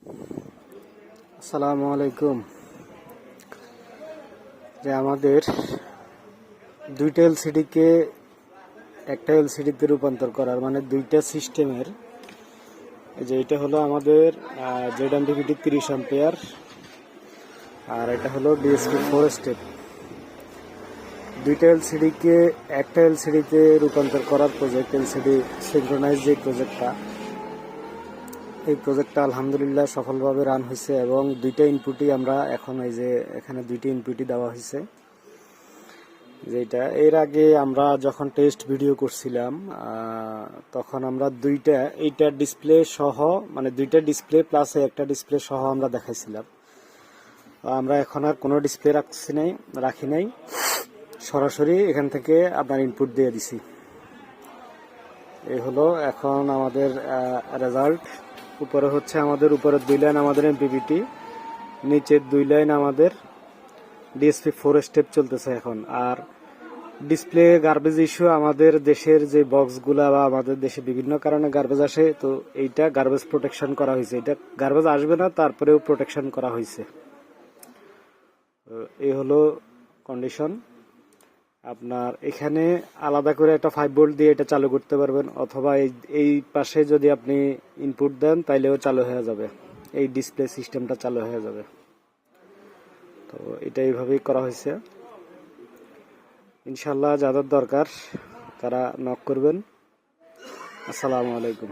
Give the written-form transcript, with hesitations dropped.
আসসালামু আলাইকুম। যে আমাদের দুইটা এলসিডিকে একটা এলসিডিতে রূপান্তর করার মানে দুইটা সিস্টেমের, যে এটা হলো আমাদের ZMPPT 30 অ্যাম্পিয়ার আর এটা হলো DSP 4 স্টেপ। দুইটা এলসিডিকে একটা এলসিডিতে রূপান্তর করার প্রজেক্ট, এলসিডি সিনক্রোনাইজ যে প্রজেক্টটা, এই প্রজেক্টটা আলহামদুলিল্লাহ সফলভাবে রান হয়েছে এবং দুইটা ইনপুটই আমরা এখন এই যে এখানে দুইটা ইনপুটই দেওয়া হয়েছে। যেটা এর আগে আমরা যখন টেস্ট ভিডিও করছিলাম তখন আমরা এইটা ডিসপ্লে সহ মানে দুইটা ডিসপ্লে প্লাস একটা ডিসপ্লে সহ আমরা দেখাইছিলাম। আমরা এখন আর কোনো ডিসপ্লে রাখি নাই, সরাসরি এখান থেকে আপনার ইনপুট দিয়ে দিছি। এই হলো এখন আমাদের রেজাল্ট। উপরে হচ্ছে আমাদের উপরের 2 লাইন আমাদের এমপিপিটি, নিচের 2 লাইন আমাদের DSP 4 স্টেপ চলতেছে এখন। আর ডিসপ্লে গার্বেজ ইস্যু, আমাদের দেশের যে বক্সগুলা বা আমাদের দেশে বিভিন্ন কারণে গার্বেজ আসে, তো এইটা গার্বেজ প্রোটেকশন করা হয়েছে। এটা গার্বেজ আসবে না, তারপরেও প্রোটেকশন করা হয়েছে। এই হলো কন্ডিশন। আপনার এখানে আলাদা করে একটা 5 ভোল্ট দিয়ে এটা চালু করতে পারবেন, অথবা এই পাশে যদি আপনি ইনপুট দেন তাইলেও চালু হয়ে যাবে, এই ডিসপ্লে সিস্টেমটা চালু হয়ে যাবে। তো এটা এইভাবেই করা হয়েছে। ইনশাল্লাহ যাদের দরকার তারা নক করবেন। আসসালামু আলাইকুম।